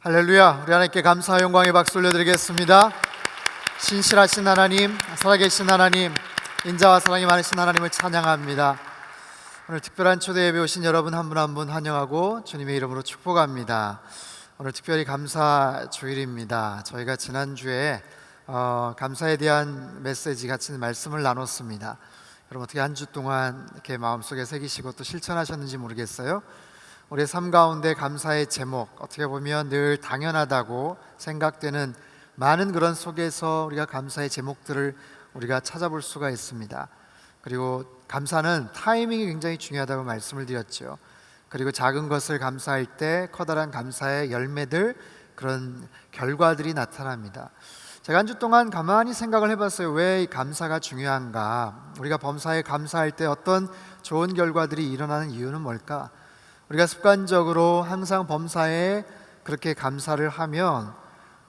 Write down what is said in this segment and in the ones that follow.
할렐루야. 우리 하나님께 감사와 영광의 박수 올려드리겠습니다. 신실하신 하나님, 살아계신 하나님, 인자와 사랑이 많으신 하나님을 찬양합니다. 오늘 특별한 초대 예배 오신 여러분 한 분 한 분 환영하고 주님의 이름으로 축복합니다. 오늘 특별히 감사 주일입니다. 저희가 지난주에 감사에 대한 메시지 같은 말씀을 나눴습니다. 여러분 어떻게 한 주 동안 이렇게 마음속에 새기시고 또 실천하셨는지 모르겠어요. 우리의 삶 가운데 감사의 제목, 어떻게 보면 늘 당연하다고 생각되는 많은 그런 속에서 우리가 감사의 제목들을 우리가 찾아볼 수가 있습니다. 그리고 감사는 타이밍이 굉장히 중요하다고 말씀을 드렸죠. 그리고 작은 것을 감사할 때 커다란 감사의 열매들, 그런 결과들이 나타납니다. 제가 한 주 동안 가만히 생각을 해봤어요. 왜 이 감사가 중요한가? 우리가 범사에 감사할 때 어떤 좋은 결과들이 일어나는 이유는 뭘까? 우리가 습관적으로 항상 범사에 그렇게 감사를 하면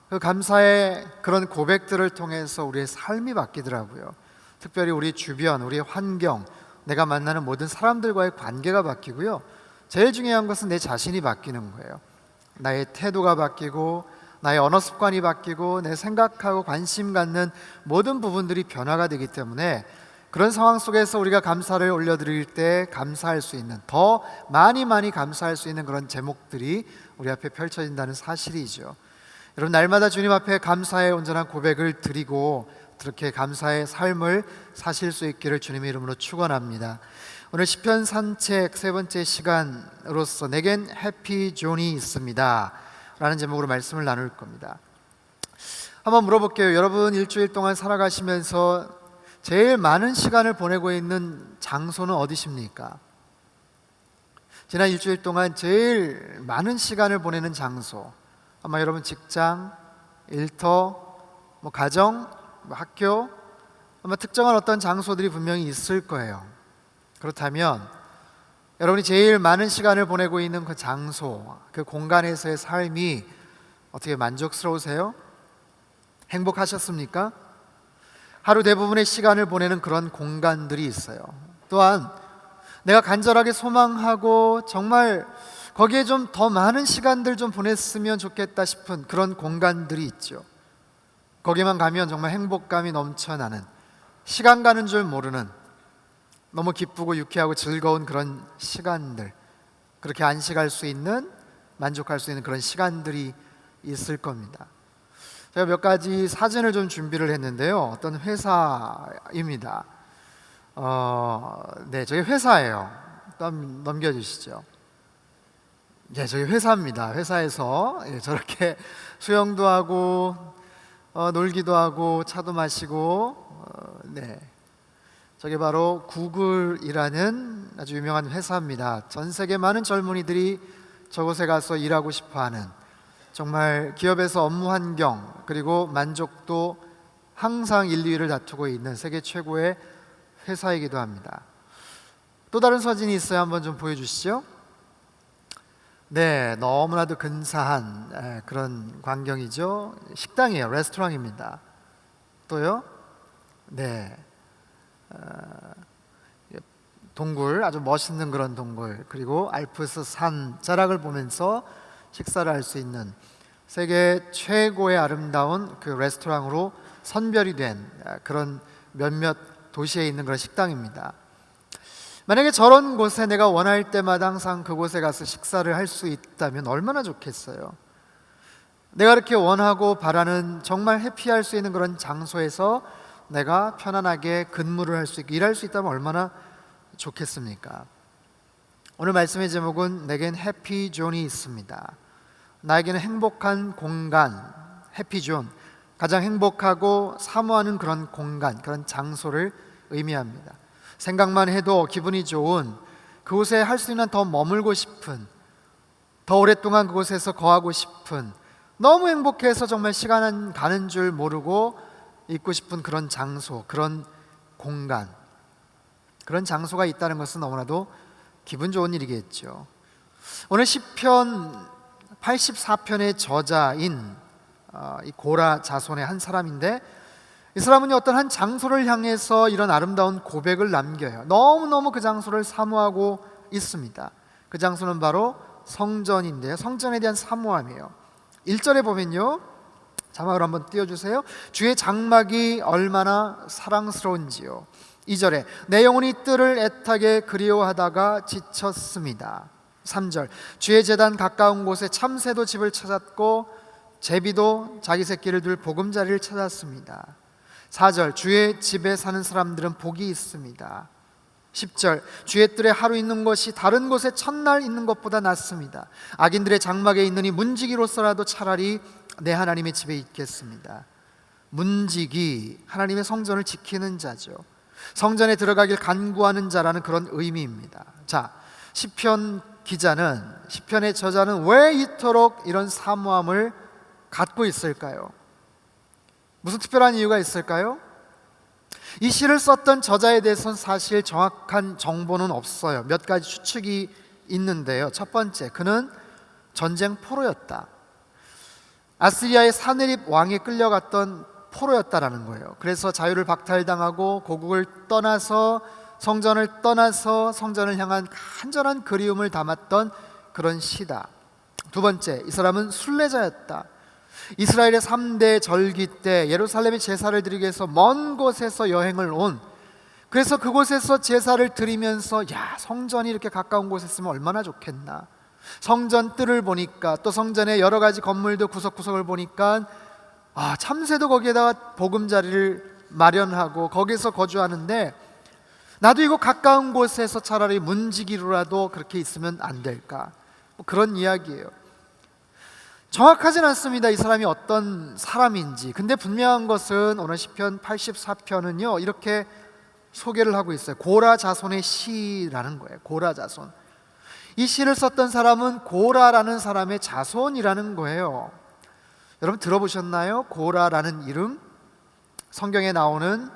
그 감사의 그런 고백들을 통해서 우리의 삶이 바뀌더라고요. 특별히 우리 주변, 우리의 환경, 내가 만나는 모든 사람들과의 관계가 바뀌고요. 제일 중요한 것은 내 자신이 바뀌는 거예요. 나의 태도가 바뀌고 나의 언어 습관이 바뀌고 내 생각하고 관심 갖는 모든 부분들이 변화가 되기 때문에 그런 상황 속에서 우리가 감사를 올려드릴 때 감사할 수 있는, 더 많이 감사할 수 있는 그런 제목들이 우리 앞에 펼쳐진다는 사실이죠. 여러분 날마다 주님 앞에 감사의 온전한 고백을 드리고 그렇게 감사의 삶을 사실 수 있기를 주님의 이름으로 축원합니다. 오늘 시편 산책 세 번째 시간으로서 내겐 해피 존이 있습니다 라는 제목으로 말씀을 나눌 겁니다. 한번 물어볼게요. 여러분 일주일 동안 살아가시면서 제일 많은 시간을 보내고 있는 장소는 어디십니까? 지난 일주일 동안 제일 많은 시간을 보내는 장소, 아마 여러분 직장, 일터, 가정, 학교, 아마 특정한 어떤 장소들이 분명히 있을 거예요. 그렇다면 여러분이 제일 많은 시간을 보내고 있는 그 장소, 그 공간에서의 삶이 어떻게 만족스러우세요? 행복하셨습니까? 하루 대부분의 시간을 보내는 그런 공간들이 있어요. 또한 내가 간절하게 소망하고 정말 거기에 좀 더 많은 시간들 좀 보냈으면 좋겠다 싶은 그런 공간들이 있죠. 거기만 가면 정말 행복감이 넘쳐나는, 시간 가는 줄 모르는, 너무 기쁘고 유쾌하고 즐거운 그런 시간들, 그렇게 안식할 수 있는, 만족할 수 있는 그런 시간들이 있을 겁니다. 제가 몇 가지 사진을 좀 준비를 했는데요. 어떤 회사입니다. 네, 저희 회사예요. 넘겨주시죠. 네, 저희 회사입니다. 회사에서 저렇게 수영도 하고 놀기도 하고 차도 마시고 네, 저게 바로 구글이라는 아주 유명한 회사입니다. 전 세계 많은 젊은이들이 저곳에 가서 일하고 싶어하는, 정말 기업에서 업무 환경 그리고 만족도 항상 1, 2위를 다투고 있는 세계 최고의 회사이기도 합니다. 또 다른 사진이 있어요. 한번 좀 보여주시죠. 네, 너무나도 근사한 그런 광경이죠. 식당이에요. 레스토랑입니다. 또요. 네, 동굴, 아주 멋있는 그런 동굴, 그리고 알프스 산 자락을 보면서 식사를 할 수 있는 세계 최고의 아름다운 그 레스토랑으로 선별이 된 그런 몇몇 도시에 있는 그런 식당입니다. 만약에 저런 곳에 내가 원할 때마다 항상 그곳에 가서 식사를 할 수 있다면 얼마나 좋겠어요. 내가 이렇게 원하고 바라는 정말 해피할 수 있는 그런 장소에서 내가 편안하게 근무를 할 수 있고 일할 수 있다면 얼마나 좋겠습니까? 오늘 말씀의 제목은 내겐 해피 존이 있습니다. 나에게는 행복한 공간, 해피존, 가장 행복하고 사모하는 그런 공간, 그런 장소를 의미합니다. 생각만 해도 기분이 좋은, 그곳에 할 수 있는 더 머물고 싶은, 더 오랫동안 그곳에서 거하고 싶은, 너무 행복해서 정말 시간은 가는 줄 모르고 있고 싶은 그런 장소, 그런 공간, 그런 장소가 있다는 것은 너무나도 기분 좋은 일이겠죠. 오늘 시편 84편의 저자인 이 고라 자손의 한 사람인데, 이 사람은 어떤 한 장소를 향해서 이런 아름다운 고백을 남겨요. 너무너무 그 장소를 사모하고 있습니다. 그 장소는 바로 성전인데요, 성전에 대한 사모함이에요. 1절에 보면요, 자막으로 한번 띄워주세요. 주의 장막이 얼마나 사랑스러운지요. 2절에 내 영혼이 뜰을 애타게 그리워하다가 지쳤습니다. 3절 주의 제단 가까운 곳에 참새도 집을 찾았고 제비도 자기 새끼를 둘 보금자리를 찾았습니다. 4절 주의 집에 사는 사람들은 복이 있습니다. 10절 주의 뜰에 하루 있는 것이 다른 곳에 첫날 있는 것보다 낫습니다. 악인들의 장막에 있느니 문지기로서라도 차라리 내 하나님의 집에 있겠습니다. 문지기, 하나님의 성전을 지키는 자죠. 성전에 들어가길 간구하는 자라는 그런 의미입니다. 자, 시편 기자는, 시편의 저자는 왜 이토록 이런 사모함을 갖고 있을까요? 무슨 특별한 이유가 있을까요? 이 시를 썼던 저자에 대해서는 사실 정확한 정보는 없어요. 몇 가지 추측이 있는데요. 첫 번째, 그는 전쟁 포로였다. 아시리아의 사네립 왕에 끌려갔던 포로였다라는 거예요. 그래서 자유를 박탈당하고 고국을 떠나서 성전을 떠나서 성전을 향한 간절한 그리움을 담았던 그런 시다. 두 번째, 이 사람은 순례자였다. 이스라엘의 3대 절기 때 예루살렘에 제사를 드리기 위해서 먼 곳에서 여행을 온, 그래서 그곳에서 제사를 드리면서 야, 성전이 이렇게 가까운 곳에 있으면 얼마나 좋겠나, 성전 뜰을 보니까 또 성전의 여러 가지 건물도 구석구석을 보니까 참새도 거기에다가 보금자리를 마련하고 거기서 거주하는데 나도 이거 가까운 곳에서 차라리 문지기로라도 그렇게 있으면 안 될까, 뭐 그런 이야기예요. 정확하진 않습니다, 이 사람이 어떤 사람인지. 근데 분명한 것은 오늘 시편 84편은요 이렇게 소개를 하고 있어요. 고라 자손의 시라는 거예요. 고라 자손. 이 시를 썼던 사람은 고라라는 사람의 자손이라는 거예요. 여러분 들어보셨나요? 고라라는 이름, 성경에 나오는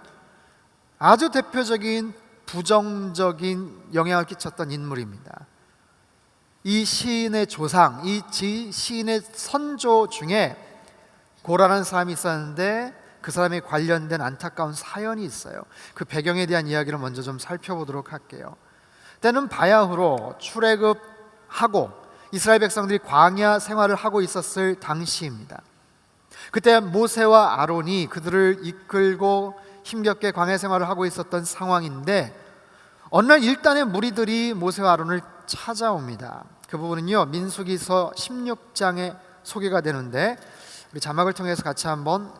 아주 대표적인 부정적인 영향을 끼쳤던 인물입니다. 이 시인의 조상, 이 시인의 선조 중에 고라라는 사람이 있었는데 그 사람에 관련된 안타까운 사연이 있어요. 그 배경에 대한 이야기를 먼저 좀 살펴보도록 할게요. 때는 바야흐로 출애굽하고 이스라엘 백성들이 광야 생활을 하고 있었을 당시입니다. 그때 모세와 아론이 그들을 이끌고 힘겹게 광야 생활을 하고 있었던 상황인데 어느 날 일단의 무리들이 모세와 아론을 찾아옵니다. 그 부분은요 민수기서 16장에 소개가 되는데 우리 자막을 통해서 같이 한번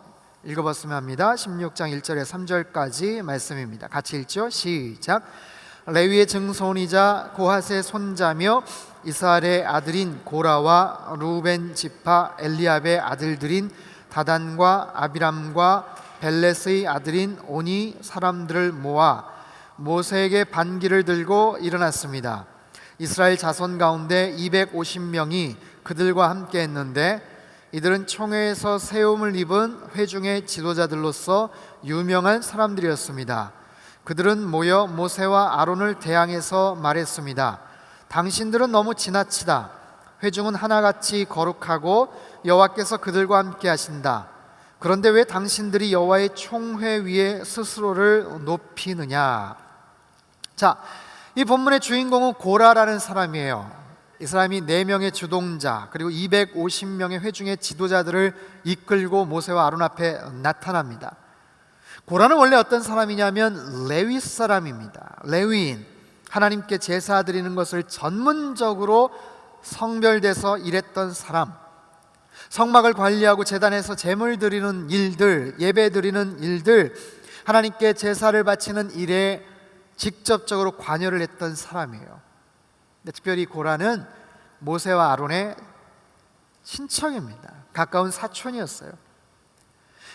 읽어봤으면 합니다. 16장 1절에 3절까지 말씀입니다. 같이 읽죠. 시작. 레위의 증손이자 고핫의 손자며 이스라엘의 아들인 고라와 루벤 지파 엘리압의 아들들인 다단과 아비람과 벨렛의 아들인 오니 사람들을 모아 모세에게 반기를 들고 일어났습니다. 이스라엘 자손 가운데 250명이 그들과 함께 했는데 이들은 총회에서 세움을 입은 회중의 지도자들로서 유명한 사람들이었습니다. 그들은 모여 모세와 아론을 대항해서 말했습니다. 당신들은 너무 지나치다. 회중은 하나같이 거룩하고 여호와께서 그들과 함께 하신다. 그런데 왜 당신들이 여호와의 총회 위에 스스로를 높이느냐. 자, 이 본문의 주인공은 고라라는 사람이에요. 이 사람이 4명의 주동자 그리고 250명의 회중의 지도자들을 이끌고 모세와 아론 앞에 나타납니다. 고라는 원래 어떤 사람이냐면 레위 사람입니다. 레위인, 하나님께 제사 드리는 것을 전문적으로 성별돼서 일했던 사람, 성막을 관리하고 제단에서 제물 드리는 일들, 예배 드리는 일들, 하나님께 제사를 바치는 일에 직접적으로 관여를 했던 사람이에요. 특별히 고라는 모세와 아론의 친척입니다. 가까운 사촌이었어요.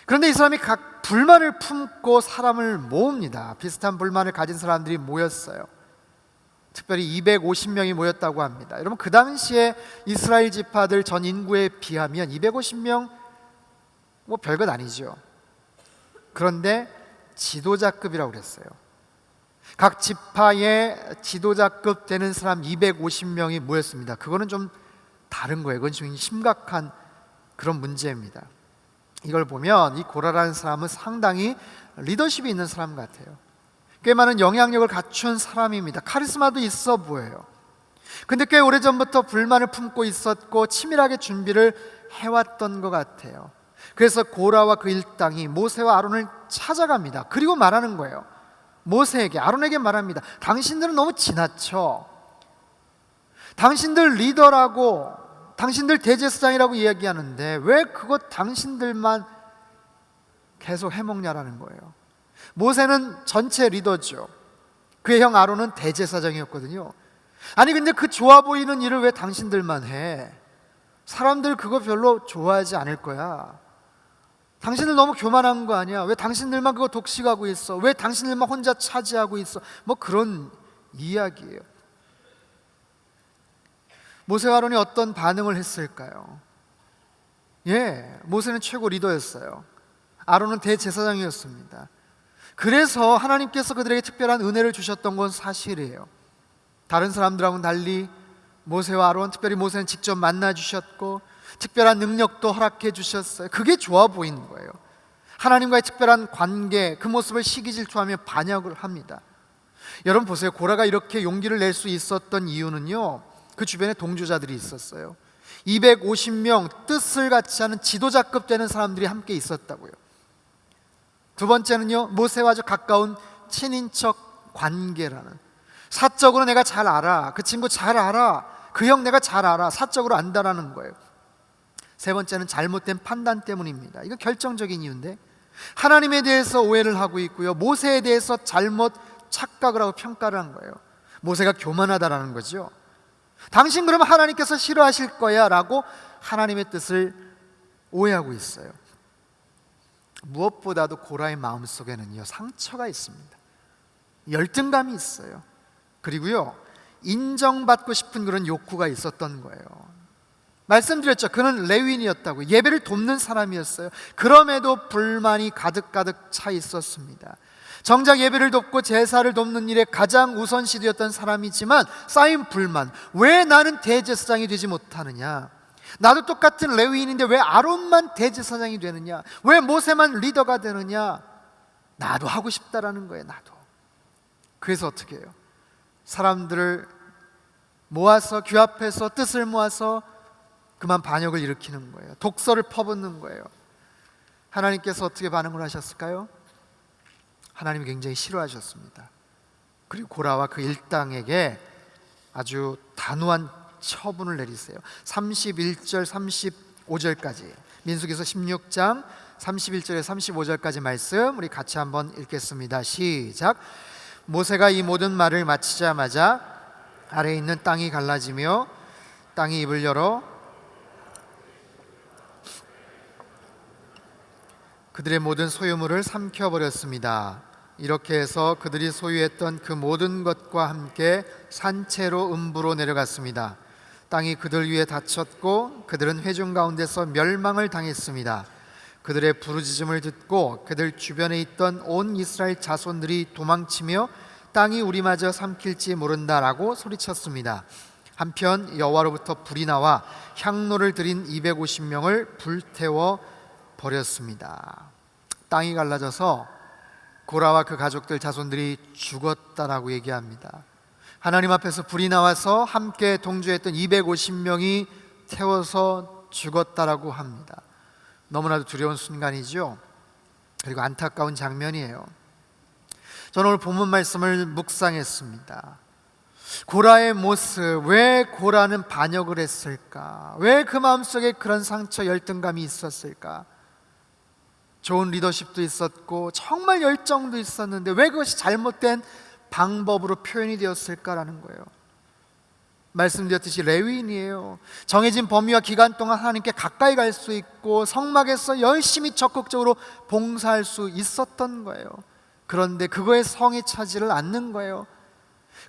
그런데 이 사람이 각 불만을 품고 사람을 모읍니다. 비슷한 불만을 가진 사람들이 모였어요. 특별히 250명이 모였다고 합니다. 여러분 그 당시에 이스라엘 지파들 전 인구에 비하면 250명 뭐 별것 아니죠. 그런데 지도자급이라고 그랬어요. 각 지파의 지도자급 되는 사람 250명이 모였습니다. 그거는 좀 다른 거예요. 그건 좀 심각한 그런 문제입니다. 이걸 보면 이 고라라는 사람은 상당히 리더십이 있는 사람 같아요. 꽤 많은 영향력을 갖춘 사람입니다. 카리스마도 있어 보여요. 근데 꽤 오래전부터 불만을 품고 있었고 치밀하게 준비를 해왔던 것 같아요. 그래서 고라와 그 일당이 모세와 아론을 찾아갑니다. 그리고 말하는 거예요. 모세에게, 아론에게 말합니다. 당신들은 너무 지나쳐. 당신들 리더라고, 당신들 대제사장이라고 이야기하는데 왜 그거 당신들만 계속 해먹냐라는 거예요. 모세는 전체 리더죠. 그의 형 아론은 대제사장이었거든요. 아니 근데 그 좋아 보이는 일을 왜 당신들만 해? 사람들 그거 별로 좋아하지 않을 거야. 당신들 너무 교만한 거 아니야? 왜 당신들만 그거 독식하고 있어? 왜 당신들만 혼자 차지하고 있어? 뭐 그런 이야기예요. 모세와 아론이 어떤 반응을 했을까요? 모세는 최고 리더였어요. 아론은 대제사장이었습니다. 그래서 하나님께서 그들에게 특별한 은혜를 주셨던 건 사실이에요. 다른 사람들하고는 달리 모세와 아론, 특별히 모세는 직접 만나 주셨고 특별한 능력도 허락해 주셨어요. 그게 좋아 보이는 거예요. 하나님과의 특별한 관계, 그 모습을 시기질투하며 반역을 합니다. 여러분 보세요. 고라가 이렇게 용기를 낼 수 있었던 이유는요, 그 주변에 동조자들이 있었어요. 250명 뜻을 같이 하는 지도자급 되는 사람들이 함께 있었다고요. 두 번째는요, 모세와 아주 가까운 친인척 관계라는, 사적으로 내가 잘 알아, 그 친구 잘 알아, 그 형 내가 잘 알아, 사적으로 안다라는 거예요. 세 번째는 잘못된 판단 때문입니다. 이거 결정적인 이유인데, 하나님에 대해서 오해를 하고 있고요, 모세에 대해서 잘못 착각을 하고 평가를 한 거예요. 모세가 교만하다라는 거죠. 당신 그러면 하나님께서 싫어하실 거야 라고 하나님의 뜻을 오해하고 있어요. 무엇보다도 고라의 마음속에는요, 상처가 있습니다. 열등감이 있어요. 그리고요, 인정받고 싶은 그런 욕구가 있었던 거예요. 말씀드렸죠. 그는 레위인이었다고, 예배를 돕는 사람이었어요. 그럼에도 불만이 가득가득 차 있었습니다. 정작 예배를 돕고 제사를 돕는 일에 가장 우선시되었던 사람이지만 쌓인 불만, 왜 나는 대제사장이 되지 못하느냐, 나도 똑같은 레위인인데 왜 아론만 대제사장이 되느냐, 왜 모세만 리더가 되느냐, 나도 하고 싶다라는 거예요. 나도. 그래서 어떻게 해요? 사람들을 모아서 규합해서 뜻을 모아서 그만 반역을 일으키는 거예요. 독서를 퍼붓는 거예요. 하나님께서 어떻게 반응을 하셨을까요? 하나님이 굉장히 싫어하셨습니다. 그리고 고라와 그 일당에게 아주 단호한 처분을 내리세요. 31절 35절까지, 민수기서 16장 31절에 35절까지 말씀 우리 같이 한번 읽겠습니다. 시작. 모세가 이 모든 말을 마치자마자 아래에 있는 땅이 갈라지며 땅이 입을 열어 그들의 모든 소유물을 삼켜버렸습니다. 이렇게 해서 그들이 소유했던 그 모든 것과 함께 산채로 음부로 내려갔습니다. 땅이 그들 위에 닫혔고 그들은 회중 가운데서 멸망을 당했습니다. 그들의 부르짖음을 듣고 그들 주변에 있던 온 이스라엘 자손들이 도망치며 땅이 우리마저 삼킬지 모른다라고 소리쳤습니다. 한편 여호와로부터 불이 나와 향로를 들인 250명을 불태워 버렸습니다. 땅이 갈라져서 고라와 그 가족들 자손들이 죽었다라고 얘기합니다. 하나님 앞에서 불이 나와서 함께 동조했던 250명이 태워서 죽었다라고 합니다. 너무나도 두려운 순간이죠. 그리고 안타까운 장면이에요. 저는 오늘 본문 말씀을 묵상했습니다. 고라의 모습, 왜 고라는 반역을 했을까? 왜 그 마음속에 그런 상처, 열등감이 있었을까? 좋은 리더십도 있었고 정말 열정도 있었는데 왜 그것이 잘못된 방법으로 표현이 되었을까라는 거예요. 말씀드렸듯이 레위인이에요. 정해진 범위와 기간 동안 하나님께 가까이 갈 수 있고 성막에서 열심히 적극적으로 봉사할 수 있었던 거예요. 그런데 그거에 성이 차지를 않는 거예요.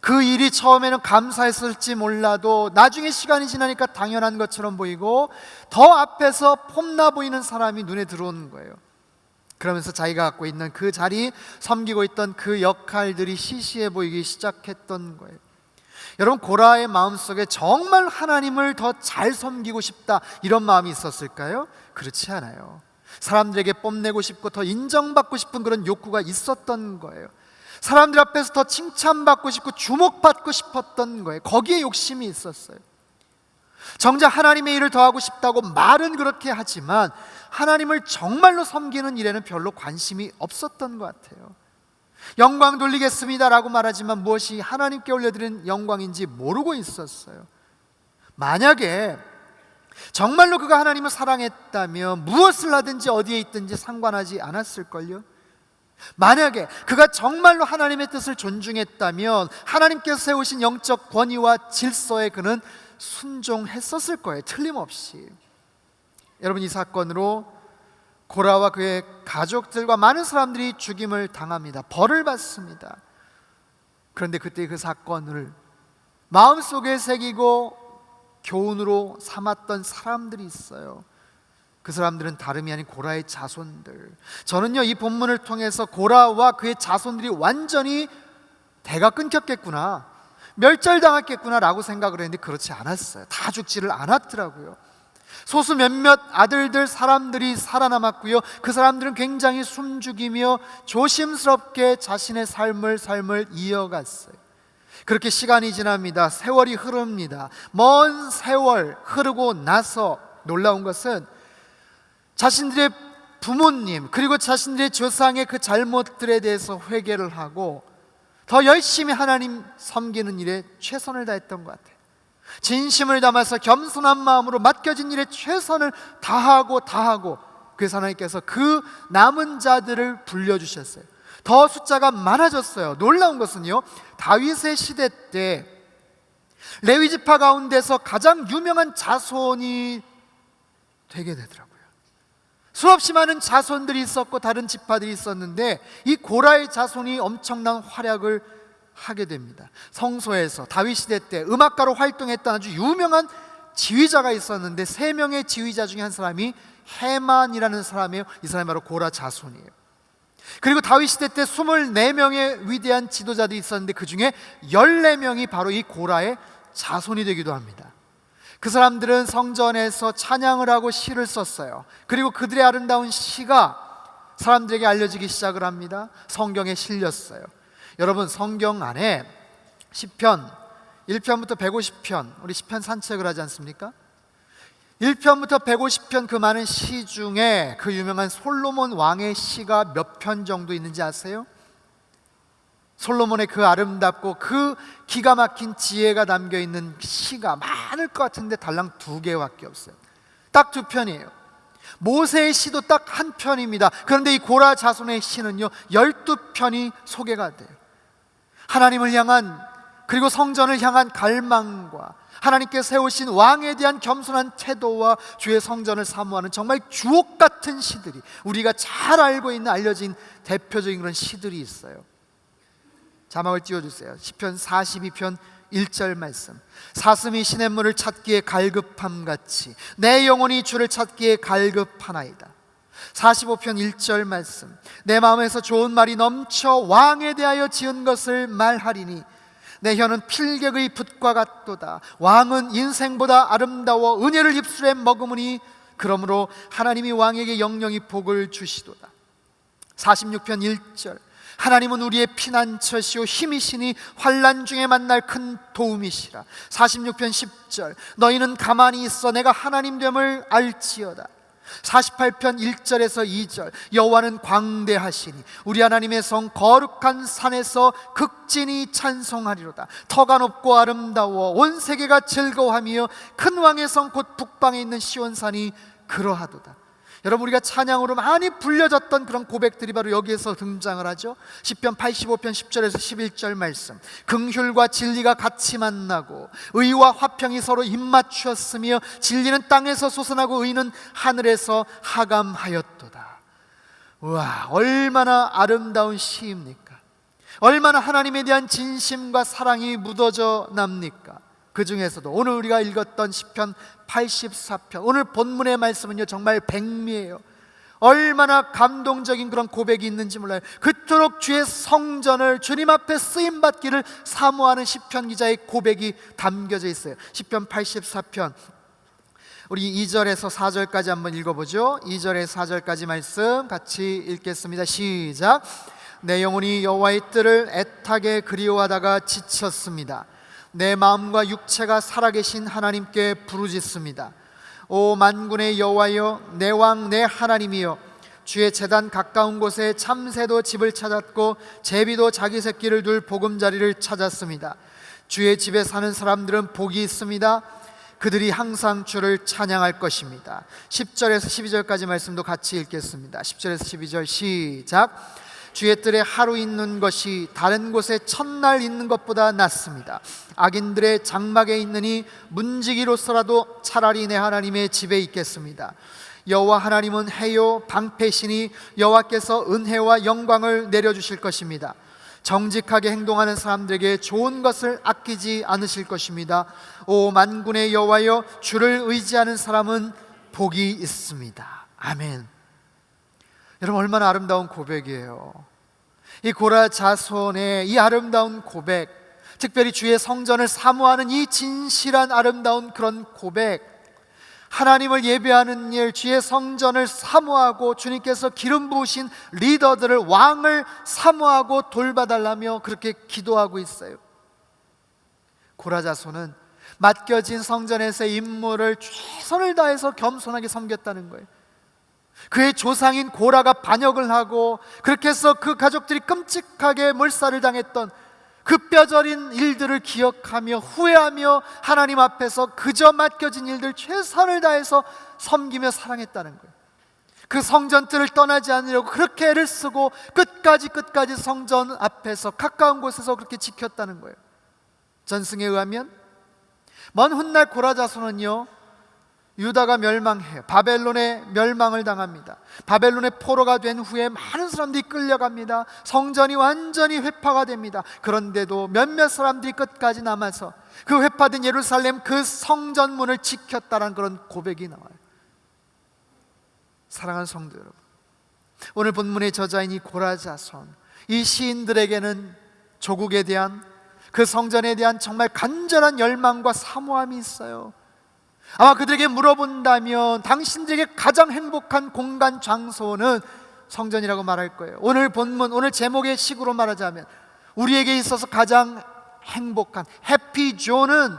그 일이 처음에는 감사했을지 몰라도 나중에 시간이 지나니까 당연한 것처럼 보이고 더 앞에서 폼나 보이는 사람이 눈에 들어오는 거예요. 그러면서 자기가 갖고 있는 그 자리, 섬기고 있던 그 역할들이 시시해 보이기 시작했던 거예요. 여러분, 고라의 마음속에 정말 하나님을 더 잘 섬기고 싶다 이런 마음이 있었을까요? 그렇지 않아요. 사람들에게 뽐내고 싶고 더 인정받고 싶은 그런 욕구가 있었던 거예요. 사람들 앞에서 더 칭찬받고 싶고 주목받고 싶었던 거예요. 거기에 욕심이 있었어요. 정작 하나님의 일을 더하고 싶다고 말은 그렇게 하지만 하나님을 정말로 섬기는 일에는 별로 관심이 없었던 것 같아요. 영광 돌리겠습니다라고 말하지만 무엇이 하나님께 올려드린 영광인지 모르고 있었어요. 만약에 정말로 그가 하나님을 사랑했다면 무엇을 하든지 어디에 있든지 상관하지 않았을걸요. 만약에 그가 정말로 하나님의 뜻을 존중했다면 하나님께서 세우신 영적 권위와 질서에 그는 순종했었을 거예요. 틀림없이. 여러분, 이 사건으로 고라와 그의 가족들과 많은 사람들이 죽임을 당합니다. 벌을 받습니다. 그런데 그때 그 사건을 마음속에 새기고 교훈으로 삼았던 사람들이 있어요. 그 사람들은 다름이 아닌 고라의 자손들. 저는요, 이 본문을 통해서 고라와 그의 자손들이 완전히 대가 끊겼겠구나, 멸절당했겠구나 라고 생각을 했는데 그렇지 않았어요. 다 죽지를 않았더라고요. 소수 몇몇 아들들 사람들이 살아남았고요. 그 사람들은 굉장히 숨죽이며 조심스럽게 자신의 삶을 이어갔어요. 그렇게 시간이 지납니다. 세월이 흐릅니다. 먼 세월 흐르고 나서 놀라운 것은 자신들의 부모님 그리고 자신들의 조상의 그 잘못들에 대해서 회개를 하고 더 열심히 하나님 섬기는 일에 최선을 다했던 것 같아요. 진심을 담아서 겸손한 마음으로 맡겨진 일에 최선을 다하고 그래서 하나님께서 그 남은 자들을 불려주셨어요. 더 숫자가 많아졌어요. 놀라운 것은요, 다윗의 시대 때 레위지파 가운데서 가장 유명한 자손이 되게 되더라고요. 수없이 많은 자손들이 있었고 다른 지파들이 있었는데 이 고라의 자손이 엄청난 활약을 하게 됩니다. 성소에서 다윗 시대 때 음악가로 활동했던 아주 유명한 지휘자가 있었는데 3명의 지휘자 중에 한 사람이 헤만이라는 사람이에요. 이 사람이 바로 고라 자손이에요. 그리고 다윗 시대 때 24명의 위대한 지도자들이 있었는데 그 중에 14명이 바로 이 고라의 자손이 되기도 합니다. 그 사람들은 성전에서 찬양을 하고 시를 썼어요. 그리고 그들의 아름다운 시가 사람들에게 알려지기 시작을 합니다. 성경에 실렸어요. 여러분, 성경 안에 시편 1편부터 150편, 우리 시편 산책을 하지 않습니까? 1편부터 150편 그 많은 시 중에 그 유명한 솔로몬 왕의 시가 몇 편 정도 있는지 아세요? 솔로몬의 그 아름답고 그 기가 막힌 지혜가 담겨있는 시가 많을 것 같은데 달랑 2개밖에 없어요. 딱 2편이에요. 모세의 시도 딱 1편입니다. 그런데 이 고라 자손의 시는요 12편이 소개가 돼요. 하나님을 향한, 그리고 성전을 향한 갈망과 하나님께 세우신 왕에 대한 겸손한 태도와 주의 성전을 사모하는 정말 주옥 같은 시들이, 우리가 잘 알고 있는 알려진 대표적인 그런 시들이 있어요. 자막을 띄워주세요. 시편 42편 1절 말씀. 사슴이 시냇물을 찾기에 갈급함같이 내 영혼이 주를 찾기에 갈급하나이다. 45편 1절 말씀. 내 마음에서 좋은 말이 넘쳐 왕에 대하여 지은 것을 말하리니 내 혀는 필객의 붓과 같도다. 왕은 인생보다 아름다워 은혜를 입술에 머금으니 그러므로 하나님이 왕에게 영영이 복을 주시도다. 46편 1절. 하나님은 우리의 피난처시오 힘이시니 환난 중에 만날 큰 도움이시라. 46편 10절. 너희는 가만히 있어 내가 하나님 됨을 알지어다. 48편 1절에서 2절. 여호와는 광대하시니 우리 하나님의 성 거룩한 산에서 극진히 찬송하리로다. 터가 높고 아름다워 온 세계가 즐거워하며 큰 왕의 성 곧 북방에 있는 시온산이 그러하도다. 여러분, 우리가 찬양으로 많이 불려졌던 그런 고백들이 바로 여기에서 등장을 하죠. 시편 85편 10절에서 11절 말씀. 긍휼과 진리가 같이 만나고 의와 화평이 서로 입맞추었으며 진리는 땅에서 솟아나고 의는 하늘에서 하감하였도다. 우와, 얼마나 아름다운 시입니까? 얼마나 하나님에 대한 진심과 사랑이 묻어져 납니까? 그 중에서도 오늘 우리가 읽었던 시편 84편, 오늘 본문의 말씀은요 정말 백미예요. 얼마나 감동적인 그런 고백이 있는지 몰라요. 그토록 주의 성전을 주님 앞에 쓰임받기를 사모하는 시편 기자의 고백이 담겨져 있어요. 시편 84편 우리 2절에서 4절까지 한번 읽어보죠. 2절에서 4절까지 말씀 같이 읽겠습니다. 시작. 내 영혼이 여호와의 뜰을 애타게 그리워하다가 지쳤습니다. 내 마음과 육체가 살아계신 하나님께 부르짖습니다. 오 만군의 여호와여, 내 왕 내 하나님이여, 주의 제단 가까운 곳에 참새도 집을 찾았고 제비도 자기 새끼를 둘 보금자리를 찾았습니다. 주의 집에 사는 사람들은 복이 있습니다. 그들이 항상 주를 찬양할 것입니다. 10절에서 12절까지 말씀도 같이 읽겠습니다. 10절에서 12절 시작. 주의 뜰에 하루 있는 것이 다른 곳에 첫날 있는 것보다 낫습니다. 악인들의 장막에 있느니 문지기로서라도 차라리 내 하나님의 집에 있겠습니다. 여호와 하나님은 해요 방패시니 여호와께서 은혜와 영광을 내려주실 것입니다. 정직하게 행동하는 사람들에게 좋은 것을 아끼지 않으실 것입니다. 오 만군의 여호와여, 주를 의지하는 사람은 복이 있습니다. 아멘. 여러분, 얼마나 아름다운 고백이에요. 이 고라 자손의 이 아름다운 고백, 특별히 주의 성전을 사모하는 이 진실한 아름다운 그런 고백, 하나님을 예배하는 일, 주의 성전을 사모하고 주님께서 기름 부으신 리더들을, 왕을 사모하고 돌봐달라며 그렇게 기도하고 있어요. 고라 자손은 맡겨진 성전에서의 임무를 최선을 다해서 겸손하게 섬겼다는 거예요. 그의 조상인 고라가 반역을 하고 그렇게 해서 그 가족들이 끔찍하게 몰살을 당했던 그 뼈저린 일들을 기억하며 후회하며 하나님 앞에서 그저 맡겨진 일들 최선을 다해서 섬기며 사랑했다는 거예요. 그 성전뜰을 떠나지 않으려고 그렇게 애를 쓰고 끝까지 성전 앞에서 가까운 곳에서 그렇게 지켰다는 거예요. 전승에 의하면 먼 훗날 고라 자손은요, 유다가 멸망해요. 바벨론의 멸망을 당합니다. 바벨론의 포로가 된 후에 많은 사람들이 끌려갑니다. 성전이 완전히 회파가 됩니다. 그런데도 몇몇 사람들이 끝까지 남아서 그 회파된 예루살렘 그 성전문을 지켰다는 그런 고백이 나와요. 사랑하는 성도 여러분, 오늘 본문의 저자인 이 고라 자손, 이 시인들에게는 조국에 대한, 그 성전에 대한 정말 간절한 열망과 사모함이 있어요. 아마 그들에게 물어본다면 당신들에게 가장 행복한 공간, 장소는 성전이라고 말할 거예요. 오늘 본문, 오늘 제목의 식으로 말하자면 우리에게 있어서 가장 행복한 해피존은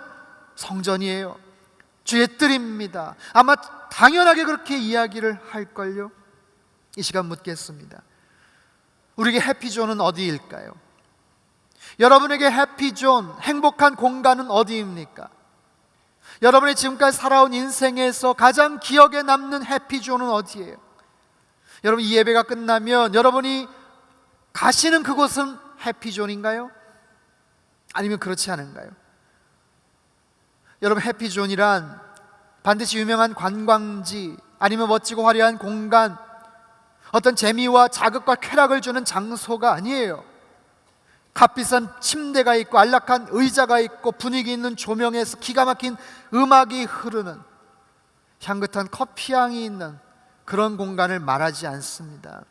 성전이에요. 주의 뜰입니다. 아마 당연하게 그렇게 이야기를 할걸요. 이 시간 묻겠습니다. 우리에게 해피존은 어디일까요? 여러분에게 해피존, 행복한 공간은 어디입니까? 여러분이 지금까지 살아온 인생에서 가장 기억에 남는 해피존은 어디예요? 여러분, 이 예배가 끝나면 여러분이 가시는 그곳은 해피존인가요? 아니면 그렇지 않은가요? 여러분, 해피존이란 반드시 유명한 관광지, 아니면 멋지고 화려한 공간, 어떤 재미와 자극과 쾌락을 주는 장소가 아니에요. 값비싼 침대가 있고 안락한 의자가 있고 분위기 있는 조명에서 기가 막힌 음악이 흐르는, 향긋한 커피향이 있는 그런 공간을 말하지 않습니다.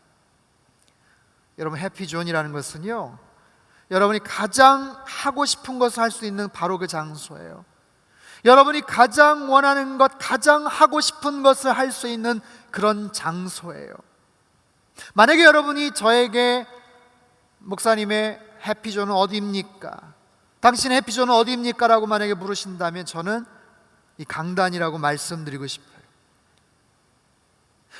여러분, 해피존이라는 것은요, 여러분이 가장 하고 싶은 것을 할 수 있는 바로 그 장소예요. 여러분이 가장 원하는 것, 가장 하고 싶은 것을 할 수 있는 그런 장소예요. 만약에 여러분이 저에게 목사님의 해피존은 어디입니까? 당신의 해피존은 어디입니까? 라고 만약에 물으신다면 저는 이 강단이라고 말씀드리고 싶어요.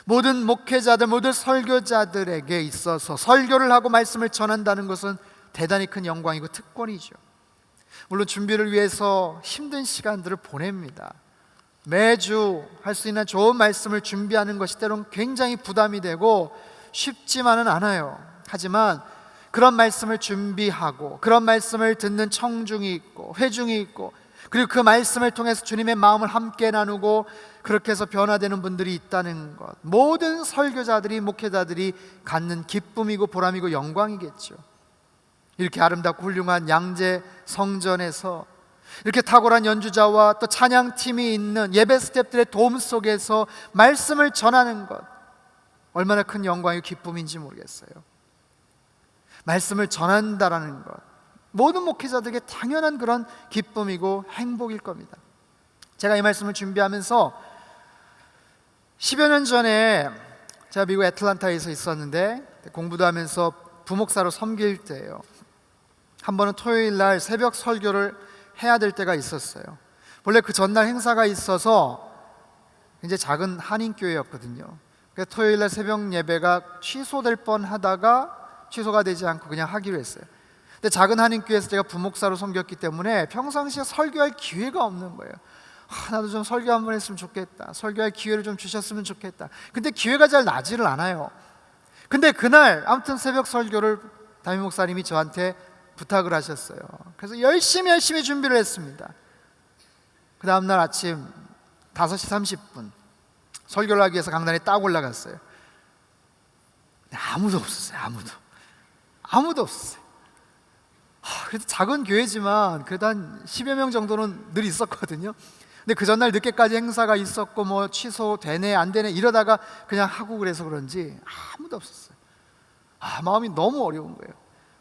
모든 목회자들, 모든 설교자들에게 있어서 설교를 하고 말씀을 전한다는 것은 대단히 큰 영광이고 특권이죠. 물론 준비를 위해서 힘든 시간들을 보냅니다. 매주 할 수 있는 좋은 말씀을 준비하는 것이 때론 굉장히 부담이 되고 쉽지만은 않아요. 하지만 그런 말씀을 준비하고 그런 말씀을 듣는 청중이 있고 회중이 있고, 그리고 그 말씀을 통해서 주님의 마음을 함께 나누고 그렇게 해서 변화되는 분들이 있다는 것, 모든 설교자들이, 목회자들이 갖는 기쁨이고 보람이고 영광이겠죠. 이렇게 아름답고 훌륭한 양재 성전에서 이렇게 탁월한 연주자와 또 찬양팀이 있는 예배 스태프들의 도움 속에서 말씀을 전하는 것, 얼마나 큰 영광이고 기쁨인지 모르겠어요. 말씀을 전한다라는 것, 모든 목회자들에게 당연한 그런 기쁨이고 행복일 겁니다. 제가 이 말씀을 준비하면서 10여 년 전에 제가 미국 애틀랜타에서 있었는데 공부도 하면서 부목사로 섬길 때예요. 한 번은 토요일 날 새벽 설교를 해야 될 때가 있었어요. 원래 그 전날 행사가 있어서 이제 작은 한인교회였거든요. 그래서 토요일 날 새벽 예배가 취소될 뻔하다가 취소가 되지 않고 그냥 하기로 했어요. 근데 작은 한인교회에서 제가 부목사로 섬겼기 때문에 평상시에 설교할 기회가 없는 거예요. 나도 좀 설교 한번 했으면 좋겠다, 설교할 기회를 좀 주셨으면 좋겠다. 근데 기회가 잘 나지를 않아요. 근데 그날 아무튼 새벽 설교를 담임 목사님이 저한테 부탁을 하셨어요. 그래서 열심히 준비를 했습니다. 그 다음날 아침 5시 30분 설교를 하기 위해서 강단에 딱 올라갔어요. 근데 아무도 없었어요. 아무도 없었어요. 그래도 작은 교회지만 그래도 한 10여 명 정도는 늘 있었거든요. 근데 그 전날 늦게까지 행사가 있었고 뭐 취소되네 안 되네 이러다가 그냥 하고 그래서 그런지 아무도 없었어요. 마음이 너무 어려운 거예요.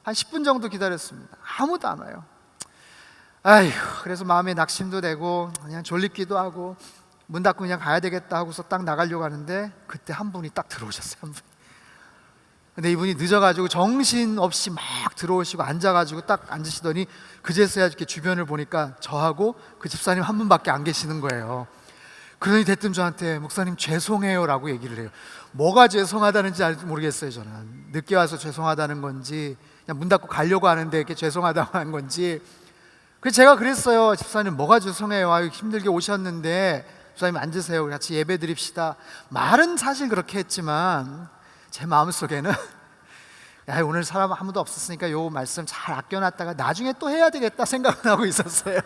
한 10분 정도 기다렸습니다. 아무도 안 와요. 그래서 마음에 낙심도 되고 그냥 졸립기도 하고 문 닫고 그냥 가야 되겠다 하고서 딱 나가려고 하는데 그때 한 분이 딱 들어오셨어요. 한 분이. 근데 이분이 늦어가지고 정신없이 막 들어오시고 앉아가지고 딱 앉으시더니 그제서야 이렇게 주변을 보니까 저하고 그 집사님 한 분밖에 안 계시는 거예요. 그러니 대뜸 저한테 목사님 죄송해요 라고 얘기를 해요. 뭐가 죄송하다는지 모르겠어요. 저는 늦게 와서 죄송하다는 건지 그냥 문 닫고 가려고 하는데 이렇게 죄송하다고 한 건지. 그래서 제가 그랬어요. 집사님 뭐가 죄송해요, 힘들게 오셨는데 집사님 앉으세요, 같이 예배 드립시다. 말은 사실 그렇게 했지만 제 마음속에는 오늘 사람 아무도 없었으니까 요 말씀 잘 아껴놨다가 나중에 또 해야 되겠다 생각은 하고 있었어요.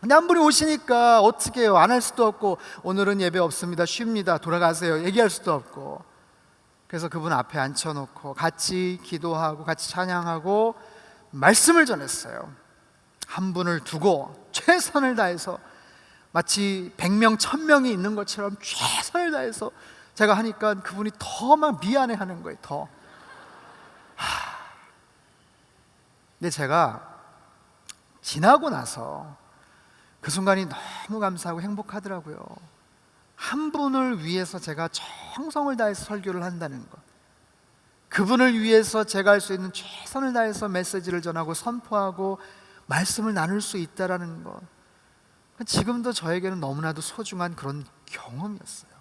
근데 한 분이 오시니까 어떻게 해요? 안 할 수도 없고 오늘은 예배 없습니다, 쉽니다, 돌아가세요 얘기할 수도 없고. 그래서 그분 앞에 앉혀놓고 같이 기도하고 같이 찬양하고 말씀을 전했어요. 한 분을 두고 최선을 다해서 마치 100명 1000명이 있는 것처럼 최선을 다해서 제가 하니까 그분이 더 막 미안해하는 거예요. 더. 근데 제가 지나고 나서 그 순간이 너무 감사하고 행복하더라고요. 한 분을 위해서 제가 정성을 다해서 설교를 한다는 것, 그분을 위해서 제가 할 수 있는 최선을 다해서 메시지를 전하고 선포하고 말씀을 나눌 수 있다는 것, 지금도 저에게는 너무나도 소중한 그런 경험이었어요.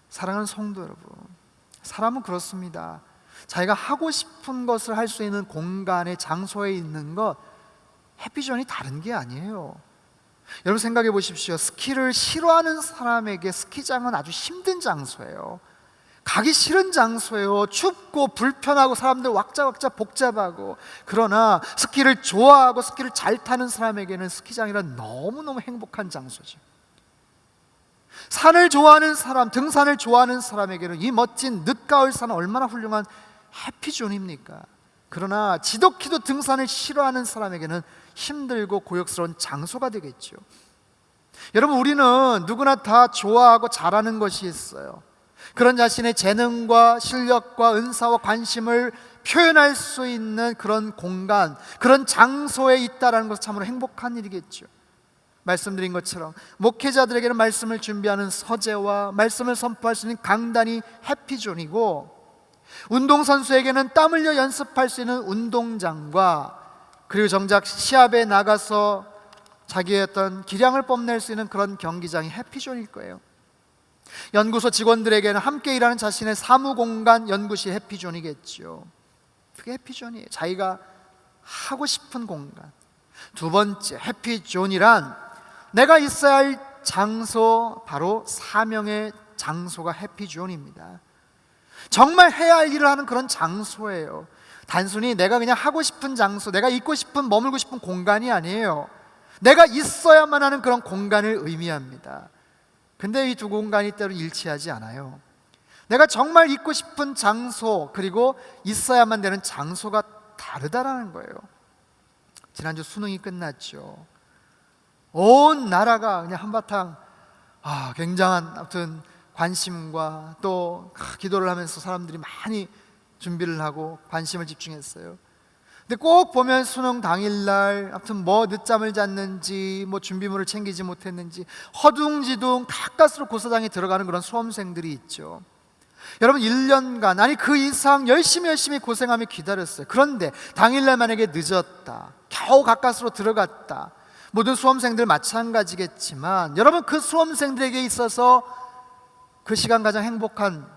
사랑하는 성도 여러분, 사람은 그렇습니다. 자기가 하고 싶은 것을 할 수 있는 공간에, 장소에 있는 것, 해피존이 다른 게 아니에요. 여러분 생각해 보십시오. 스키를 싫어하는 사람에게 스키장은 아주 힘든 장소예요. 가기 싫은 장소예요. 춥고 불편하고 사람들 왁자왁자 복잡하고. 그러나 스키를 좋아하고 스키를 잘 타는 사람에게는 스키장이란 너무너무 행복한 장소죠. 산을 좋아하는 사람, 등산을 좋아하는 사람에게는 이 멋진 늦가을 산은 얼마나 훌륭한 해피존입니까? 그러나 지독히도 등산을 싫어하는 사람에게는 힘들고 고역스러운 장소가 되겠죠. 여러분, 우리는 누구나 다 좋아하고 잘하는 것이 있어요. 그런 자신의 재능과 실력과 은사와 관심을 표현할 수 있는 그런 공간, 그런 장소에 있다는 것은 참으로 행복한 일이겠죠. 말씀드린 것처럼 목회자들에게는 말씀을 준비하는 서재와 말씀을 선포할 수 있는 강단이 해피존이고, 운동선수에게는 땀 흘려 연습할 수 있는 운동장과, 그리고 정작 시합에 나가서 자기의 어떤 기량을 뽐낼 수 있는 그런 경기장이 해피존일 거예요. 연구소 직원들에게는 함께 일하는 자신의 사무공간, 연구실 해피존이겠죠. 그게 해피존이에요. 자기가 하고 싶은 공간. 두 번째, 해피존이란 내가 있어야 할 장소, 바로 사명의 장소가 해피존입니다. 정말 해야 할 일을 하는 그런 장소예요. 단순히 내가 그냥 하고 싶은 장소, 내가 있고 싶은, 머물고 싶은 공간이 아니에요. 내가 있어야만 하는 그런 공간을 의미합니다. 근데 이 두 공간이 때로 일치하지 않아요. 내가 정말 있고 싶은 장소, 그리고 있어야만 되는 장소가 다르다라는 거예요. 지난주 수능이 끝났죠. 온 나라가 그냥 한바탕 굉장한 아무튼 관심과 또 기도를 하면서 사람들이 많이 준비를 하고 관심을 집중했어요. 근데 꼭 보면 수능 당일날 아무튼 뭐 늦잠을 잤는지, 뭐 준비물을 챙기지 못했는지 허둥지둥 가까스로 고사장에 들어가는 그런 수험생들이 있죠. 여러분 1년간 아니 그 이상 열심히 고생하며 기다렸어요. 그런데 당일날 만약에 늦었다, 겨우 가까스로 들어갔다, 모든 수험생들 마찬가지겠지만 여러분 그 수험생들에게 있어서 그 시간 가장 행복한,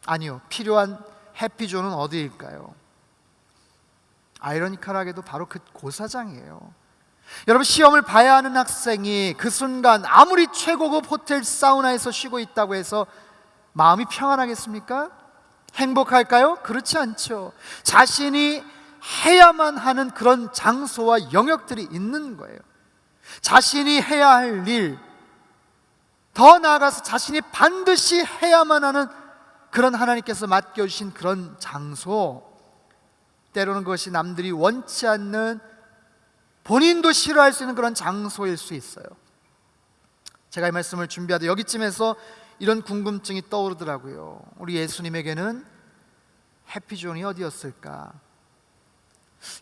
아니요, 필요한 해피존은 어디일까요? 아이러니컬하게도 바로 그 고사장이에요. 여러분 시험을 봐야 하는 학생이 그 순간 아무리 최고급 호텔 사우나에서 쉬고 있다고 해서 마음이 평안하겠습니까? 행복할까요? 그렇지 않죠. 자신이 해야만 하는 그런 장소와 영역들이 있는 거예요. 자신이 해야 할 일, 더 나아가서 자신이 반드시 해야만 하는 그런 하나님께서 맡겨주신 그런 장소, 때로는 그것이 남들이 원치 않는, 본인도 싫어할 수 있는 그런 장소일 수 있어요. 제가 이 말씀을 준비하다 여기쯤에서 이런 궁금증이 떠오르더라고요. 우리 예수님에게는 해피존이 어디였을까?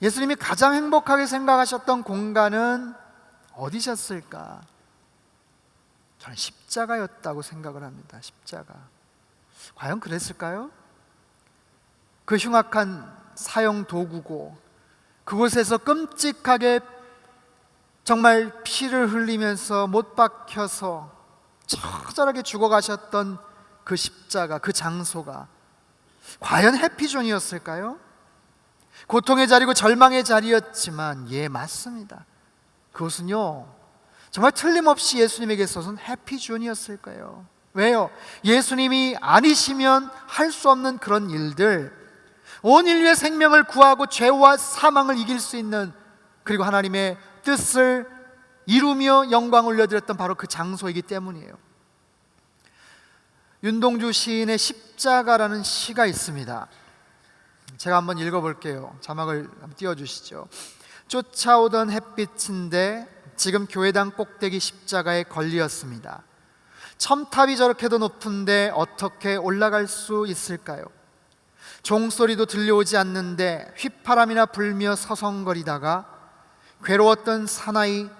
예수님이 가장 행복하게 생각하셨던 공간은 어디셨을까? 저는 십자가였다고 생각을 합니다. 십자가. 과연 그랬을까요? 그 흉악한 사형 도구고 그곳에서 끔찍하게 정말 피를 흘리면서 못 박혀서 처절하게 죽어가셨던 그 십자가, 그 장소가 과연 해피존이었을까요? 고통의 자리고 절망의 자리였지만, 예, 맞습니다. 그것은요 정말 틀림없이 예수님에게 있어서는 해피존이었을 거예요. 왜요? 예수님이 아니시면 할 수 없는 그런 일들, 온 인류의 생명을 구하고 죄와 사망을 이길 수 있는, 그리고 하나님의 뜻을 이루며 영광을 올려드렸던 바로 그 장소이기 때문이에요. 윤동주 시인의 십자가라는 시가 있습니다. 제가 한번 읽어볼게요. 자막을 한번 띄워주시죠. 쫓아오던 햇빛인데 지금 교회당 꼭대기 십자가에 걸리었습니다. 첨탑이 저렇게도 높은데 어떻게 올라갈 수 있을까요? 종소리도 들려오지 않는데 휘파람이나 불며 서성거리다가 괴로웠던 사나이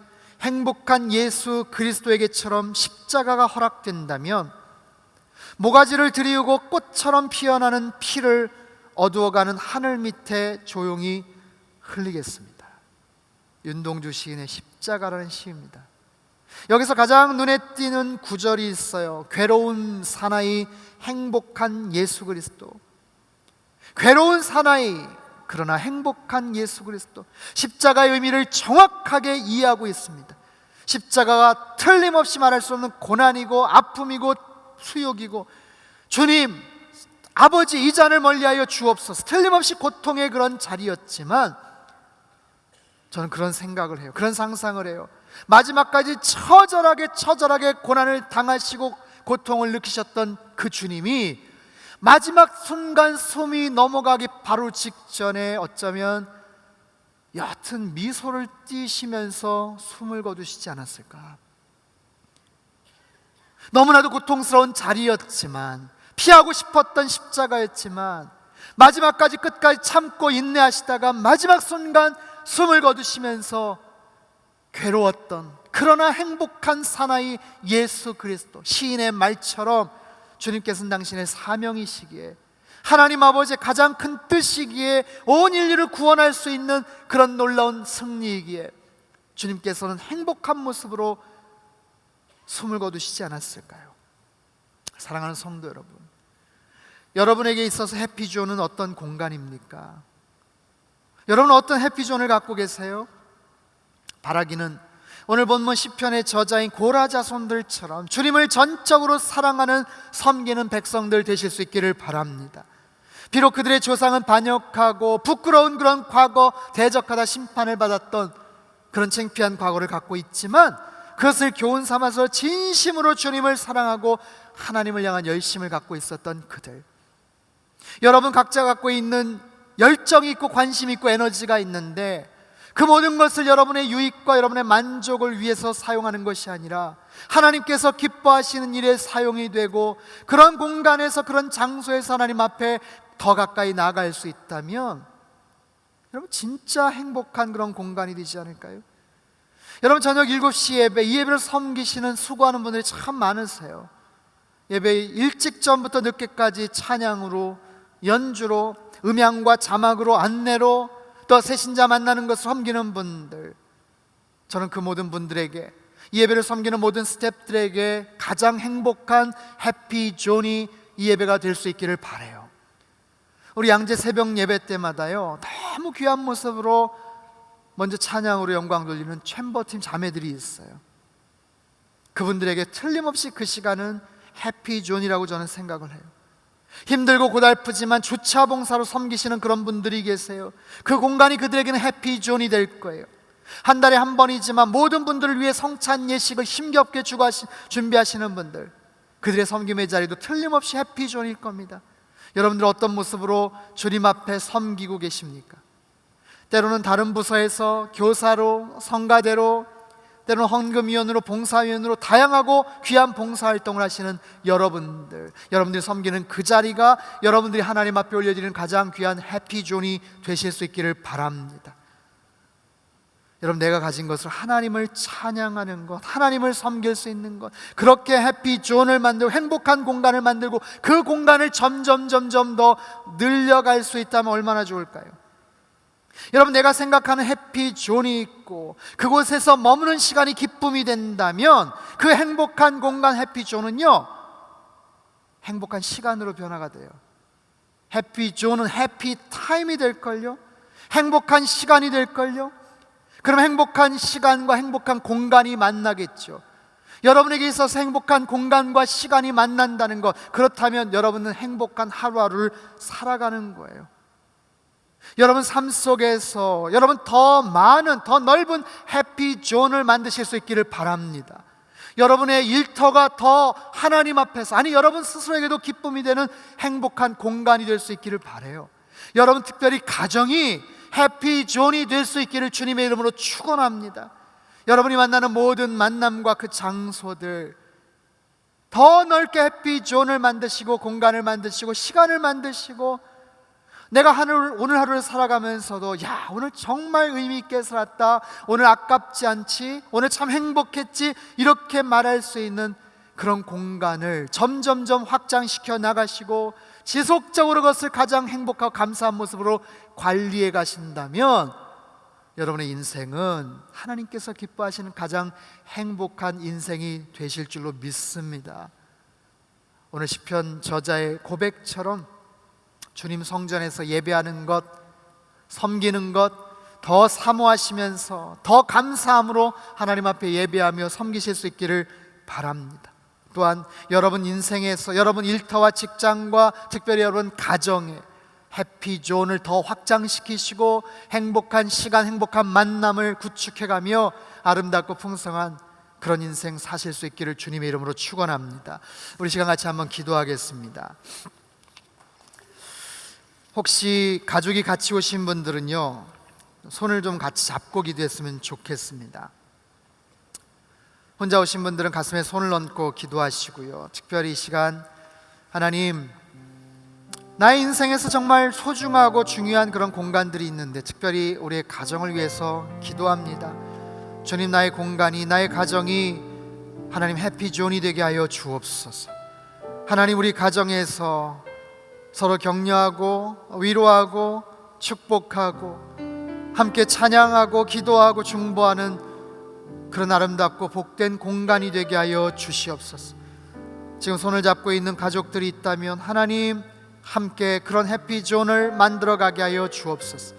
행복한 예수 그리스도에게처럼 십자가가 허락된다면 모가지를 들이우고 꽃처럼 피어나는 피를 어두워가는 하늘 밑에 조용히 흘리겠습니다. 윤동주 시인의 십자가라는 시입니다. 여기서 가장 눈에 띄는 구절이 있어요. 괴로운 사나이 행복한 예수 그리스도. 괴로운 사나이 그러나 행복한 예수 그리스도. 십자가의 의미를 정확하게 이해하고 있습니다. 십자가가 틀림없이 말할 수 없는 고난이고 아픔이고 수욕이고, 주님 아버지 이 잔을 멀리하여 주옵소서, 틀림없이 고통의 그런 자리였지만 저는 그런 생각을 해요. 그런 상상을 해요. 마지막까지 처절하게 고난을 당하시고 고통을 느끼셨던 그 주님이 마지막 순간 숨이 넘어가기 바로 직전에 어쩌면 옅은 미소를 띠시면서 숨을 거두시지 않았을까? 너무나도 고통스러운 자리였지만, 피하고 싶었던 십자가였지만, 마지막까지 끝까지 참고 인내하시다가 마지막 순간 숨을 거두시면서 괴로웠던 그러나 행복한 사나이 예수 그리스도. 시인의 말처럼 주님께서는 당신의 사명이시기에, 하나님 아버지의 가장 큰 뜻이기에, 온 인류를 구원할 수 있는 그런 놀라운 승리이기에 주님께서는 행복한 모습으로 숨을 거두시지 않았을까요? 사랑하는 성도 여러분, 여러분에게 있어서 해피존은 어떤 공간입니까? 여러분 어떤 해피존을 갖고 계세요? 바라기는 오늘 본문 시편의 저자인 고라 자손들처럼 주님을 전적으로 사랑하는 섬기는 백성들 되실 수 있기를 바랍니다. 비록 그들의 조상은 반역하고 부끄러운 그런 과거, 대적하다 심판을 받았던 그런 창피한 과거를 갖고 있지만, 그것을 교훈 삼아서 진심으로 주님을 사랑하고 하나님을 향한 열심을 갖고 있었던 그들. 여러분 각자 갖고 있는 열정이 있고 관심이 있고 에너지가 있는데, 그 모든 것을 여러분의 유익과 여러분의 만족을 위해서 사용하는 것이 아니라 하나님께서 기뻐하시는 일에 사용이 되고, 그런 공간에서 그런 장소에서 하나님 앞에 더 가까이 나아갈 수 있다면 여러분 진짜 행복한 그런 공간이 되지 않을까요? 여러분 저녁 7시 예배, 이 예배를 섬기시는 수고하는 분들이 참 많으세요. 예배 일찍 전부터 늦게까지 찬양으로, 연주로, 음향과 자막으로, 안내로, 또 새신자 만나는 것을 섬기는 분들, 저는 그 모든 분들에게, 이 예배를 섬기는 모든 스태프들에게 가장 행복한 해피 존이 이 예배가 될 수 있기를 바라요. 우리 양재 새벽 예배 때마다요, 너무 귀한 모습으로 먼저 찬양으로 영광 돌리는 챔버팀 자매들이 있어요. 그분들에게 틀림없이 그 시간은 해피 존이라고 저는 생각을 해요. 힘들고 고달프지만 주차 봉사로 섬기시는 그런 분들이 계세요. 그 공간이 그들에게는 해피 존이 될 거예요. 한 달에 한 번이지만 모든 분들을 위해 성찬 예식을 힘겹게 준비하시는 분들, 그들의 섬김의 자리도 틀림없이 해피 존일 겁니다. 여러분들 어떤 모습으로 주님 앞에 섬기고 계십니까? 때로는 다른 부서에서 교사로, 성가대로, 때로는 헌금위원으로, 봉사위원으로 다양하고 귀한 봉사활동을 하시는 여러분들이 섬기는 그 자리가 여러분들이 하나님 앞에 올려드리는 가장 귀한 해피존이 되실 수 있기를 바랍니다. 여러분, 내가 가진 것을 하나님을 찬양하는 것, 하나님을 섬길 수 있는 것, 그렇게 해피존을 만들고 행복한 공간을 만들고 그 공간을 점점 더 늘려갈 수 있다면 얼마나 좋을까요? 여러분, 내가 생각하는 해피존이 있고 그곳에서 머무는 시간이 기쁨이 된다면 그 행복한 공간 해피존은요, 행복한 시간으로 변화가 돼요. 해피존은 해피타임이 될걸요, 행복한 시간이 될걸요. 그럼 행복한 시간과 행복한 공간이 만나겠죠. 여러분에게 있어서 행복한 공간과 시간이 만난다는 것, 그렇다면 여러분은 행복한 하루하루를 살아가는 거예요. 여러분 삶 속에서 여러분 더 많은, 더 넓은 해피존을 만드실 수 있기를 바랍니다. 여러분의 일터가 더 하나님 앞에서, 아니 여러분 스스로에게도 기쁨이 되는 행복한 공간이 될 수 있기를 바라요. 여러분 특별히 가정이 해피존이 될 수 있기를 주님의 이름으로 축원합니다. 여러분이 만나는 모든 만남과 그 장소들 더 넓게 해피존을 만드시고 공간을 만드시고 시간을 만드시고, 내가 오늘 하루를 살아가면서도 야, 오늘 정말 의미 있게 살았다, 오늘 아깝지 않지, 오늘 참 행복했지, 이렇게 말할 수 있는 그런 공간을 점점점 확장시켜 나가시고 지속적으로 그것을 가장 행복하고 감사한 모습으로 관리해 가신다면 여러분의 인생은 하나님께서 기뻐하시는 가장 행복한 인생이 되실 줄로 믿습니다. 오늘 시편 저자의 고백처럼 주님 성전에서 예배하는 것, 섬기는 것 더 사모하시면서 더 감사함으로 하나님 앞에 예배하며 섬기실 수 있기를 바랍니다. 또한 여러분 인생에서 여러분 일터와 직장과 특별히 여러분 가정에 해피존을 더 확장시키시고 행복한 시간, 행복한 만남을 구축해가며 아름답고 풍성한 그런 인생 사실 수 있기를 주님의 이름으로 축원합니다. 우리 시간 같이 한번 기도하겠습니다. 혹시 가족이 같이 오신 분들은요, 손을 좀 같이 잡고 기도했으면 좋겠습니다. 혼자 오신 분들은 가슴에 손을 얹고 기도하시고요. 특별히 이 시간 하나님, 나의 인생에서 정말 소중하고 중요한 그런 공간들이 있는데 특별히 우리의 가정을 위해서 기도합니다. 주님, 나의 공간이, 나의 가정이 하나님 해피존이 되게 하여 주옵소서. 하나님, 우리 가정에서 서로 격려하고 위로하고 축복하고 함께 찬양하고 기도하고 중보하는 그런 아름답고 복된 공간이 되게 하여 주시옵소서. 지금 손을 잡고 있는 가족들이 있다면 하나님 함께 그런 해피존을 만들어가게 하여 주옵소서.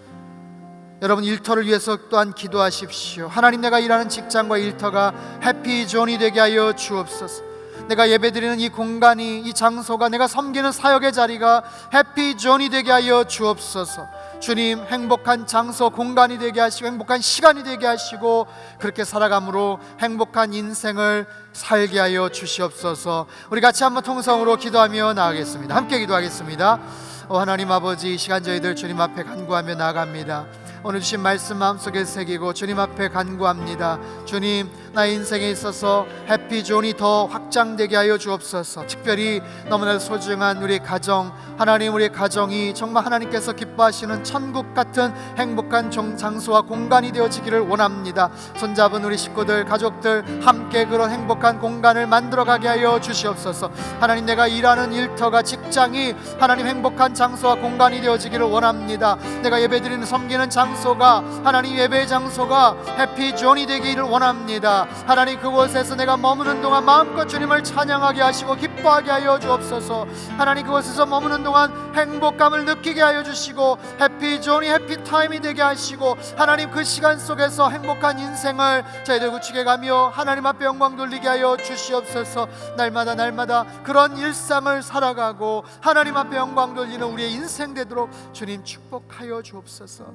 여러분 일터를 위해서 또한 기도하십시오. 하나님, 내가 일하는 직장과 일터가 해피존이 되게 하여 주옵소서. 내가 예배드리는 이 공간이, 이 장소가, 내가 섬기는 사역의 자리가 해피존이 되게 하여 주옵소서. 주님, 행복한 장소, 공간이 되게 하시고 행복한 시간이 되게 하시고 그렇게 살아감으로 행복한 인생을 살게 하여 주시옵소서. 우리 같이 한번 통성으로 기도하며 나아가겠습니다. 함께 기도하겠습니다. 하나님 아버지, 이 시간 저희들 주님 앞에 간구하며 나아갑니다. 오늘 주신 말씀 마음속에 새기고 주님 앞에 간구합니다. 주님, 나의 인생에 있어서 해피존이 더 확장되게 하여 주옵소서. 특별히 너무나 소중한 우리 가정, 하나님, 우리 가정이 정말 하나님께서 기뻐하시는 천국 같은 행복한 장소와 공간이 되어지기를 원합니다. 손잡은 우리 식구들, 가족들 함께 그런 행복한 공간을 만들어가게 하여 주시옵소서. 하나님, 내가 일하는 일터가, 직장이 하나님 행복한 장소와 공간이 되어지기를 원합니다. 내가 예배드리는 섬기는 장소가, 하나님 예배 장소가 해피존이 되기를 원합니다. 하나님, 그곳에서 내가 머무는 동안 마음껏 주님을 찬양하게 하시고 기뻐하게 하여 주옵소서. 하나님, 그곳에서 머무는 동안 행복감을 느끼게 하여 주시고 해피존이 해피타임이 되게 하시고, 하나님 그 시간 속에서 행복한 인생을 저희들 구축해 가며 하나님 앞에 영광 돌리게 하여 주시옵소서. 날마다 그런 일상을 살아가고 하나님 앞에 영광 돌리는 우리의 인생 되도록 주님 축복하여 주옵소서.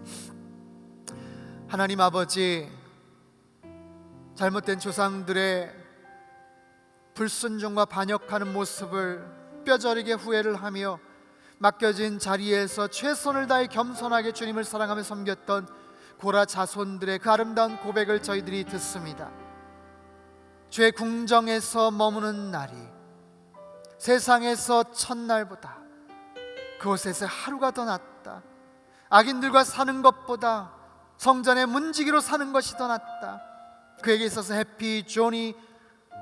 하나님 아버지, 잘못된 조상들의 불순종과 반역하는 모습을 뼈저리게 후회를 하며 맡겨진 자리에서 최선을 다해 겸손하게 주님을 사랑하며 섬겼던 고라 자손들의 그 아름다운 고백을 저희들이 듣습니다. 주의 궁정에서 머무는 날이 세상에서 첫날보다 그곳에서 하루가 더 낫다. 악인들과 사는 것보다 성전의 문지기로 사는 것이 더 낫다. 그에게 있어서 해피존이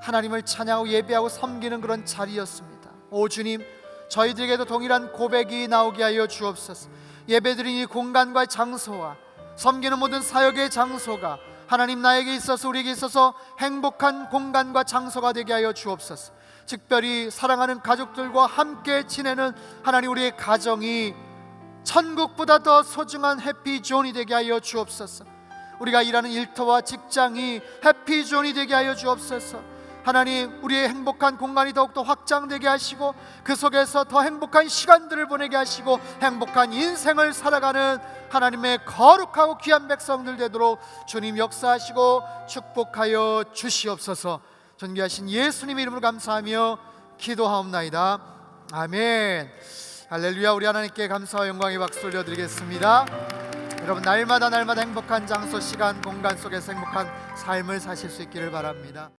하나님을 찬양하고 예배하고 섬기는 그런 자리였습니다. 오 주님, 저희들에게도 동일한 고백이 나오게 하여 주옵소서. 예배드리는 이 공간과 장소와 섬기는 모든 사역의 장소가 하나님 나에게 있어서, 우리에게 있어서 행복한 공간과 장소가 되게 하여 주옵소서. 특별히 사랑하는 가족들과 함께 지내는 하나님, 우리의 가정이 천국보다 더 소중한 해피존이 되게 하여 주옵소서. 우리가 일하는 일터와 직장이 해피존이 되게 하여 주옵소서. 하나님, 우리의 행복한 공간이 더욱더 확장되게 하시고 그 속에서 더 행복한 시간들을 보내게 하시고 행복한 인생을 살아가는 하나님의 거룩하고 귀한 백성들 되도록 주님 역사하시고 축복하여 주시옵소서. 존귀하신 예수님의 이름으로 감사하며 기도하옵나이다. 아멘. 할렐루야. 우리 하나님께 감사와 영광의 박수 올려드리겠습니다. 여러분, 날마다 행복한 장소, 시간, 공간 속에서 행복한 삶을 사실 수 있기를 바랍니다.